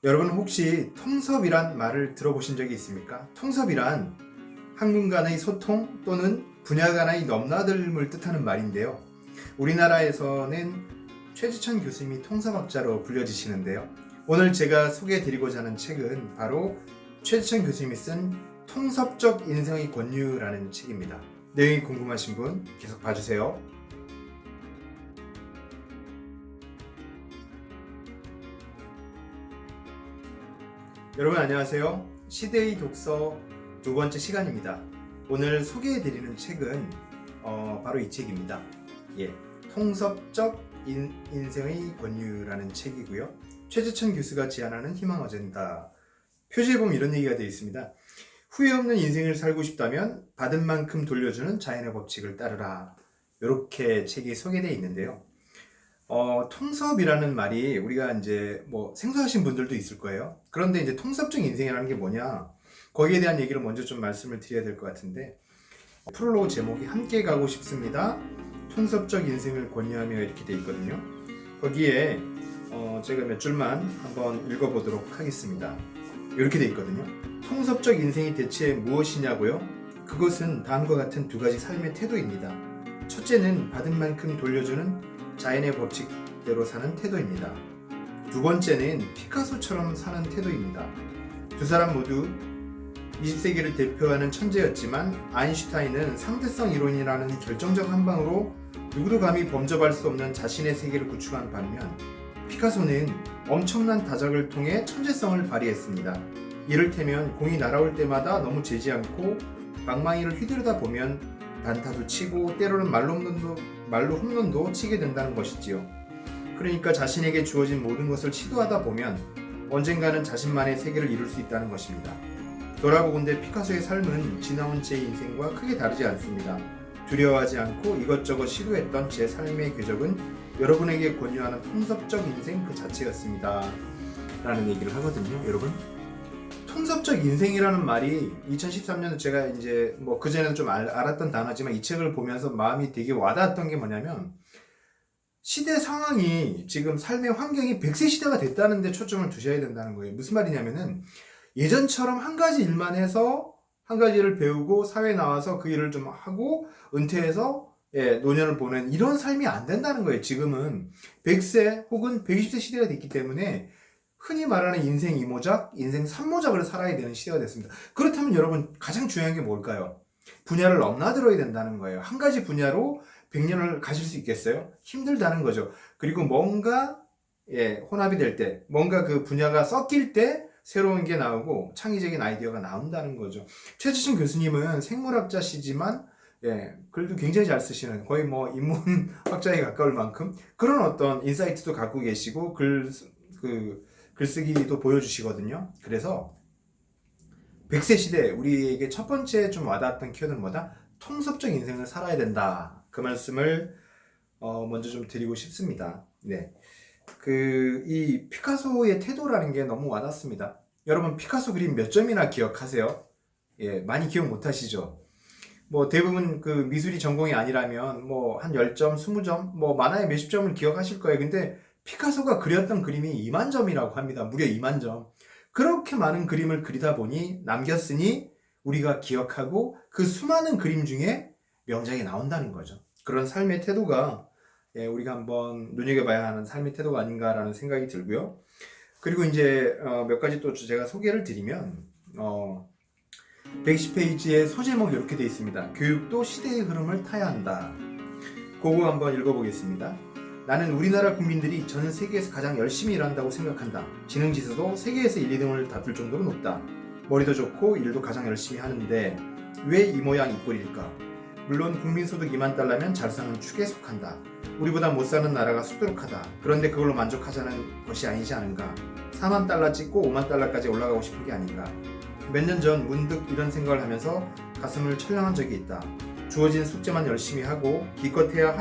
여러분 혹시 통섭이란 말을 들어보신 적이 있습니까? 통섭이란 학문 간의 소통 또는 분야 간의 넘나듦을 뜻하는 말인데요. 우리나라에서는 최지천 교수님이 통섭학자로 불려지시는데요. 오늘 제가 소개해드리고자 하는 책은 바로 최지천 교수님이 쓴 통섭적 인생의 권유라는 책입니다. 내용이 궁금하신 분 계속 봐주세요. 여러분 안녕하세요. 시대의 독서 두 번째 시간입니다. 오늘 소개해드리는 책은 바로 이 책입니다. 통섭적 인생의 권유라는 책이고요. 최지천 교수가 제안하는 희망 어젠다. 표지에 보면 이런 얘기가 되어 있습니다. 후회 없는 인생을 살고 싶다면 받은 만큼 돌려주는 자연의 법칙을 따르라. 이렇게 책이 소개되어 있는데요. 통섭이라는 말이 우리가 이제 생소하신 분들도 있을 거예요. 그런데 이제 통섭적 인생이라는 게 뭐냐? 거기에 대한 얘기를 먼저 좀 말씀을 드려야 될 것 같은데, 프롤로그 제목이 함께 가고 싶습니다. 통섭적 인생을 권유하며 이렇게 돼 있거든요. 거기에 제가 몇 줄만 한번 읽어보도록 하겠습니다. 이렇게 돼 있거든요. 통섭적 인생이 대체 무엇이냐고요? 그것은 다음과 같은 두 가지 삶의 태도입니다. 첫째는 받은 만큼 돌려주는 자연의 법칙대로 사는 태도입니다. 두 번째는 피카소처럼 사는 태도입니다. 두 사람 모두 20세기를 대표하는 천재였지만 아인슈타인은 상대성 이론이라는 결정적 한방으로 누구도 감히 범접할 수 없는 자신의 세계를 구축한 반면 피카소는 엄청난 다작을 통해 천재성을 발휘했습니다. 이를테면 공이 날아올 때마다 너무 재지 않고 방망이를 휘두르다 보면 단타도 치고 때로는 말로 홈런도 치게 된다는 것이지요. 그러니까 자신에게 주어진 모든 것을 시도하다 보면 언젠가는 자신만의 세계를 이룰 수 있다는 것입니다. 돌아보건대 피카소의 삶은 지나온 제 인생과 크게 다르지 않습니다. 두려워하지 않고 이것저것 시도했던 제 삶의 궤적은 여러분에게 권유하는 통섭적 인생 그 자체였습니다. 라는 얘기를 하거든요. 여러분, 통섭적 인생이라는 말이 2013년에 제가 이제 그전에는 좀 알았던 단어지만 이 책을 보면서 마음이 되게 와닿았던 게 뭐냐면, 시대 상황이 지금 삶의 환경이 100세 시대가 됐다는 데 초점을 두셔야 된다는 거예요. 무슨 말이냐면은 예전처럼 한 가지 일만 해서 한 가지 일을 배우고 사회에 나와서 그 일을 좀 하고 은퇴해서 노년을 보낸 이런 삶이 안 된다는 거예요. 지금은 100세 혹은 120세 시대가 됐기 때문에 흔히 말하는 인생 2모작, 인생 3모작을 살아야 되는 시대가 됐습니다. 그렇다면 여러분 가장 중요한 게 뭘까요? 분야를 넘나들어야 된다는 거예요. 한 가지 분야로 100년을 가실 수 있겠어요? 힘들다는 거죠. 그리고 뭔가 혼합이 될 때, 뭔가 그 분야가 섞일 때 새로운 게 나오고 창의적인 아이디어가 나온다는 거죠. 최지천 교수님은 생물학자시지만 글도 굉장히 잘 쓰시는, 거의 인문학자에 가까울 만큼 그런 어떤 인사이트도 갖고 계시고 글쓰기도 보여주시거든요. 그래서 100세 시대 우리에게 첫 번째 좀 와닿았던 키워드는 뭐다? 통섭적 인생을 살아야 된다. 그 말씀을 먼저 좀 드리고 싶습니다. 이 피카소의 태도라는 게 너무 와닿습니다. 여러분 피카소 그림 몇 점이나 기억하세요? 많이 기억 못 하시죠? 대부분 그 미술이 전공이 아니라면 한 10점, 20점, 많아야 몇십 점을 기억하실 거예요. 근데 피카소가 그렸던 그림이 2만 점이라고 합니다. 무려 2만 점. 그렇게 많은 그림을 그리다 보니 남겼으니 우리가 기억하고 그 수많은 그림 중에 명작이 나온다는 거죠. 그런 삶의 태도가 우리가 한번 눈여겨봐야 하는 삶의 태도가 아닌가라는 생각이 들고요. 그리고 이제 몇 가지 또 제가 소개를 드리면 110페이지에 소제목이 이렇게 되어 있습니다. 교육도 시대의 흐름을 타야 한다. 그거 한번 읽어보겠습니다. 나는 우리나라 국민들이 전 세계에서 가장 열심히 일한다고 생각한다. 지능지수도 세계에서 1, 2등을 다툴 정도로 높다. 머리도 좋고 일도 가장 열심히 하는데 왜 이 모양 이 꼴일까? 물론 국민소득 2만 달러면 잘 사는 축에 속한다. 우리보다 못 사는 나라가 수두룩하다. 그런데 그걸로 만족하자는 것이 아니지 않은가? 4만 달러 찍고 5만 달러까지 올라가고 싶은 게 아닌가? 몇 년 전 문득 이런 생각을 하면서 가슴을 철렁한 적이 있다. 주어진 숙제만 열심히 하고 기껏해야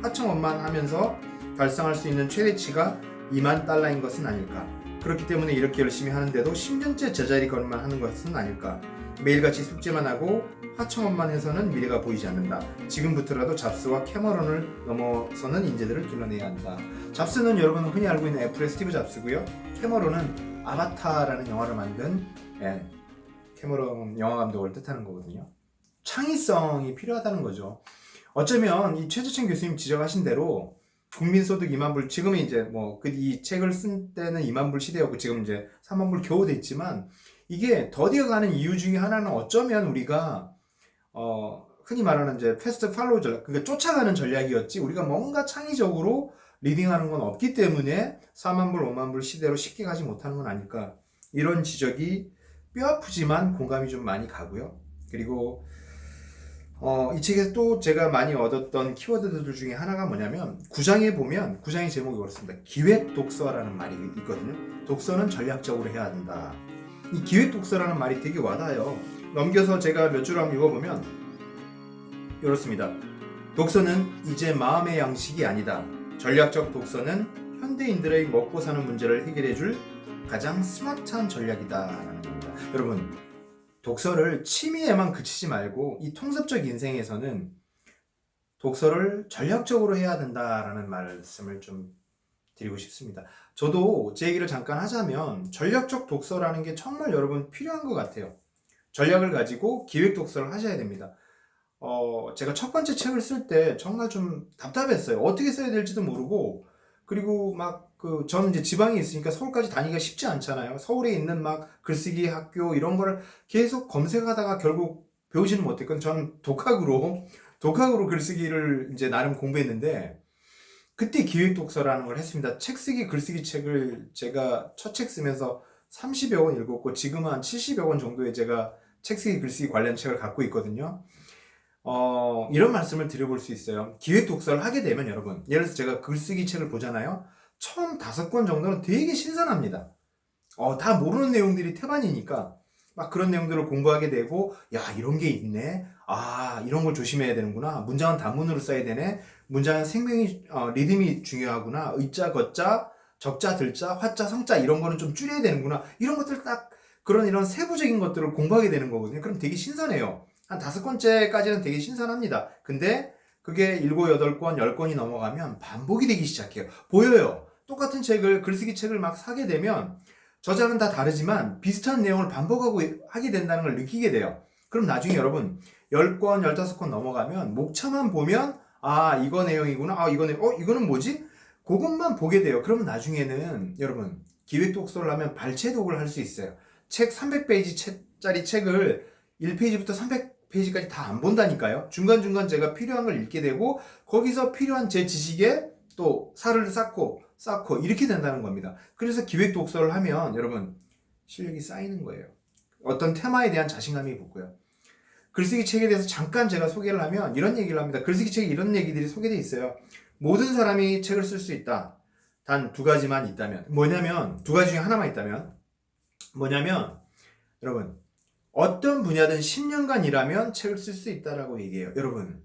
하청업만 하면서 달성할 수 있는 최대치가 2만 달러인 것은 아닐까? 그렇기 때문에 이렇게 열심히 하는데도 10년째 제자리 걸음만 하는 것은 아닐까. 매일같이 숙제만 하고 하청업만 해서는 미래가 보이지 않는다. 지금부터라도 잡스와 캐머런을 넘어서는 인재들을 길러내야 한다. 잡스는 여러분은 흔히 알고 있는 애플의 스티브 잡스고요. 캐머런은 아바타라는 영화를 만든 캐머런 영화 감독을 뜻하는 거거든요. 창의성이 필요하다는 거죠. 어쩌면 이 최재천 교수님 지적하신 대로 국민소득 2만 불, 지금은 이제 이 책을 쓴 때는 2만 불 시대였고 지금 이제 3만 불 겨우 됐지만, 이게 더디어가는 이유 중에 하나는 어쩌면 우리가 흔히 말하는 이제 패스트 팔로우 전략, 그러니까 쫓아가는 전략이었지, 우리가 뭔가 창의적으로 리딩하는 건 없기 때문에 4만 불, 5만 불 시대로 쉽게 가지 못하는 건 아닐까. 이런 지적이 뼈아프지만 공감이 좀 많이 가고요. 그리고 이 책에서 또 제가 많이 얻었던 키워드들 중에 하나가 뭐냐면, 9장에 보면, 9장의 제목이 그렇습니다. 기획 독서라는 말이 있거든요. 독서는 전략적으로 해야 된다. 이 기획 독서라는 말이 되게 와닿아요. 넘겨서 제가 몇 줄 한번 읽어보면 이렇습니다. 독서는 이제 마음의 양식이 아니다. 전략적 독서는 현대인들의 먹고 사는 문제를 해결해줄 가장 스마트한 전략이다 라는 겁니다. 여러분, 독서를 취미에만 그치지 말고 이 통섭적 인생에서는 독서를 전략적으로 해야 된다라는 말씀을 좀 드리고 싶습니다. 저도 제 얘기를 잠깐 하자면 전략적 독서라는 게 정말 여러분 필요한 것 같아요. 전략을 가지고 기획 독서를 하셔야 됩니다. 제가 첫 번째 책을 쓸 때 정말 좀 답답했어요. 어떻게 써야 될지도 모르고, 그리고 저는 이제 지방에 있으니까 서울까지 다니기가 쉽지 않잖아요. 서울에 있는 글쓰기 학교 이런 거를 계속 검색하다가 결국 배우지는 못했거든요. 저는 독학으로 글쓰기를 이제 나름 공부했는데, 그때 기획 독서라는 걸 했습니다. 책 쓰기, 글쓰기 책을 제가 첫 책 쓰면서 30여 권 읽었고, 지금은 한 70여 권 정도의 제가 책 쓰기, 글쓰기 관련 책을 갖고 있거든요. 이런 말씀을 드려볼 수 있어요. 기획 독서를 하게 되면 여러분, 예를 들어서 제가 글쓰기 책을 보잖아요. 처음 5권 정도는 되게 신선합니다. 다 모르는 내용들이 태반이니까 그런 내용들을 공부하게 되고, 야, 이런 게 있네. 이런 걸 조심해야 되는구나. 문장은 단문으로 써야 되네. 문장은 생명이 리듬이 중요하구나. 의자, 거자, 적자, 들자, 화자, 성자 이런 거는 좀 줄여야 되는구나. 이런 것들 이런 세부적인 것들을 공부하게 되는 거거든요. 그럼 되게 신선해요. 한 5권째까지는 되게 신선합니다. 근데 그게 7, 8권, 10권이 넘어가면 반복이 되기 시작해요. 보여요. 똑같은 책을, 글쓰기 책을 사게 되면 저자는 다 다르지만 비슷한 내용을 반복하고 하게 된다는 걸 느끼게 돼요. 그럼 나중에 여러분 10권, 15권 넘어가면 목차만 보면 이거 내용이구나. 이거는 뭐지? 그것만 보게 돼요. 그러면 나중에는 여러분 기획독서를 하면 발췌독을 할 수 있어요. 책 300페이지짜리 책을 1페이지부터 300페이지까지 다 안 본다니까요. 중간중간 제가 필요한 걸 읽게 되고, 거기서 필요한 제 지식에 또 살을 쌓고 이렇게 된다는 겁니다. 그래서 기획 독서를 하면 여러분 실력이 쌓이는 거예요. 어떤 테마에 대한 자신감이 붙고요. 글쓰기 책에 대해서 잠깐 제가 소개를 하면 이런 얘기를 합니다. 글쓰기 책에 이런 얘기들이 소개되어 있어요. 모든 사람이 책을 쓸 수 있다. 단 2가지만 있다면. 뭐냐면 2가지 중에 하나만 있다면 뭐냐면, 여러분 어떤 분야든 10년간 일하면 책을 쓸 수 있다라고 얘기해요. 여러분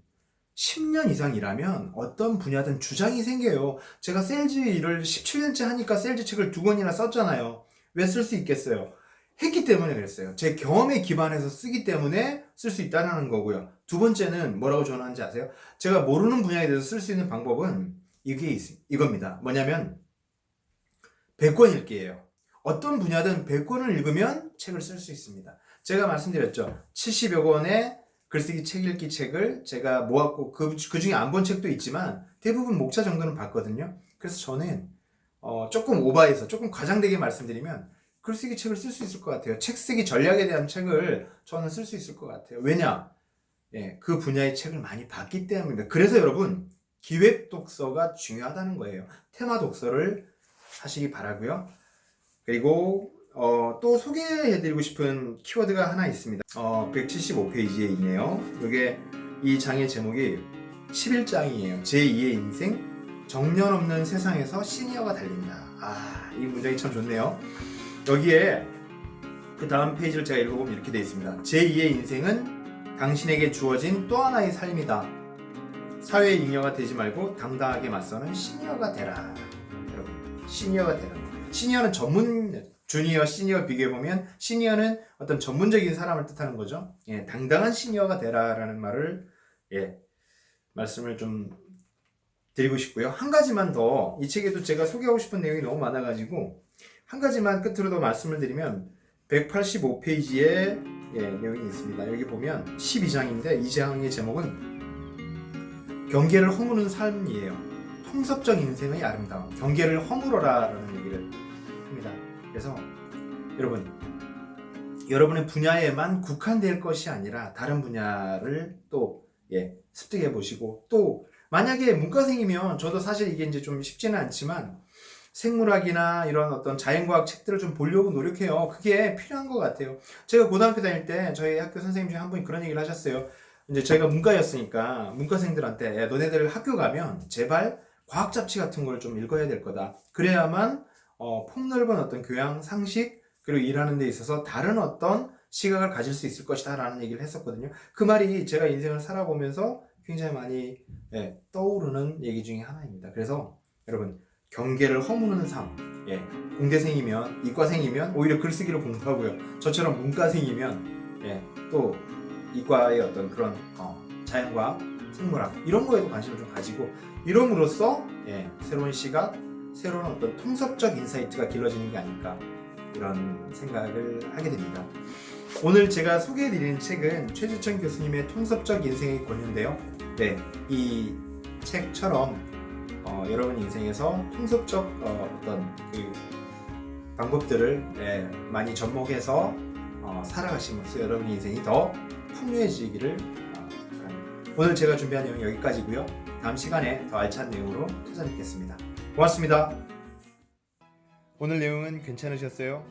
10년 이상 일하면 어떤 분야든 주장이 생겨요. 제가 세일즈 일을 17년째 하니까 세일즈 책을 2권이나 썼잖아요. 왜 쓸 수 있겠어요? 했기 때문에 그랬어요. 제 경험에 기반해서 쓰기 때문에 쓸 수 있다는 거고요. 2번째는 뭐라고 전하는지 아세요? 제가 모르는 분야에 대해서 쓸 수 있는 방법은 이겁니다. 뭐냐면 100권 읽기예요. 어떤 분야든 100권을 읽으면 책을 쓸 수 있습니다. 제가 말씀드렸죠. 70여 권의 글쓰기 책 읽기 책을 제가 모았고, 그 중에 안 본 책도 있지만 대부분 목차 정도는 봤거든요. 그래서 저는 조금 오버해서 조금 과장되게 말씀드리면 글쓰기 책을 쓸 수 있을 것 같아요. 책 쓰기 전략에 대한 책을 저는 쓸 수 있을 것 같아요. 왜냐? 그 분야의 책을 많이 봤기 때문입니다. 그래서 여러분 기획 독서가 중요하다는 거예요. 테마 독서를 하시기 바라고요. 그리고 또 소개해드리고 싶은 키워드가 하나 있습니다. 175페이지에 있네요. 이게 이 장의 제목이 11장이에요. 제2의 인생, 정년 없는 세상에서 시니어가 달린다. 이 문장이 참 좋네요. 여기에 그 다음 페이지를 제가 읽어보면 이렇게 되어 있습니다. 제2의 인생은 당신에게 주어진 또 하나의 삶이다. 사회의 잉여가 되지 말고 당당하게 맞서는 시니어가 되라. 여러분, 시니어가 되라. 시니어는 전문, 주니어, 시니어 비교해보면 시니어는 어떤 전문적인 사람을 뜻하는 거죠. 예, 당당한 시니어가 되라라는 말을 말씀을 좀 드리고 싶고요. 한 가지만 더, 이 책에도 제가 소개하고 싶은 내용이 너무 많아가지고 한 가지만 끝으로 더 말씀을 드리면 185페이지에 내용이 있습니다. 여기 보면 12장인데 이 장의 제목은 경계를 허무는 삶이에요. 통섭적 인생의 아름다움. 경계를 허물어라라는 얘기를 합니다. 그래서 여러분의 분야에만 국한될 것이 아니라 다른 분야를 또 습득해 보시고, 또 만약에 문과생이면 저도 사실 이게 이제 좀 쉽지는 않지만 생물학이나 이런 어떤 자연과학 책들을 좀 보려고 노력해요. 그게 필요한 것 같아요. 제가 고등학교 다닐 때 저희 학교 선생님 중에 한 분이 그런 얘기를 하셨어요. 이제 저희가 문과였으니까 문과생들한테 야, 너네들 학교 가면 제발 과학 잡지 같은 걸 좀 읽어야 될 거다. 그래야만 폭넓은 어떤 교양, 상식, 그리고 일하는 데 있어서 다른 어떤 시각을 가질 수 있을 것이다 라는 얘기를 했었거든요. 그 말이 제가 인생을 살아보면서 굉장히 많이 떠오르는 얘기 중에 하나입니다. 그래서 여러분, 경계를 허무는 삶. 공대생이면, 이과생이면 오히려 글쓰기를 공부하고요. 저처럼 문과생이면 또 이과의 어떤 그런 자연과학, 생물학 이런 거에도 관심을 좀 가지고 이럼으로써 새로운 시각, 새로운 어떤 통섭적 인사이트가 길러지는 게 아닐까, 이런 생각을 하게 됩니다. 오늘 제가 소개해드리는 책은 최주천 교수님의 통섭적 인생의 권유인데요. 이 책처럼 여러분 인생에서 통섭적 어떤 그 방법들을 많이 접목해서 살아가시면서 여러분 인생이 더 풍요해지기를 바랍니다. 오늘 제가 준비한 내용은 여기까지고요. 다음 시간에 더 알찬 내용으로 찾아뵙겠습니다. 고맙습니다. 오늘 내용은 괜찮으셨어요?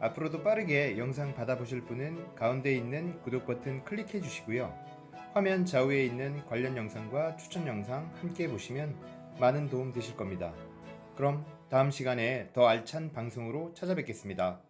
앞으로도 빠르게 영상 받아보실 분은 가운데 있는 구독 버튼 클릭해 주시고요. 화면 좌우에 있는 관련 영상과 추천 영상 함께 보시면 많은 도움 되실 겁니다. 그럼 다음 시간에 더 알찬 방송으로 찾아뵙겠습니다.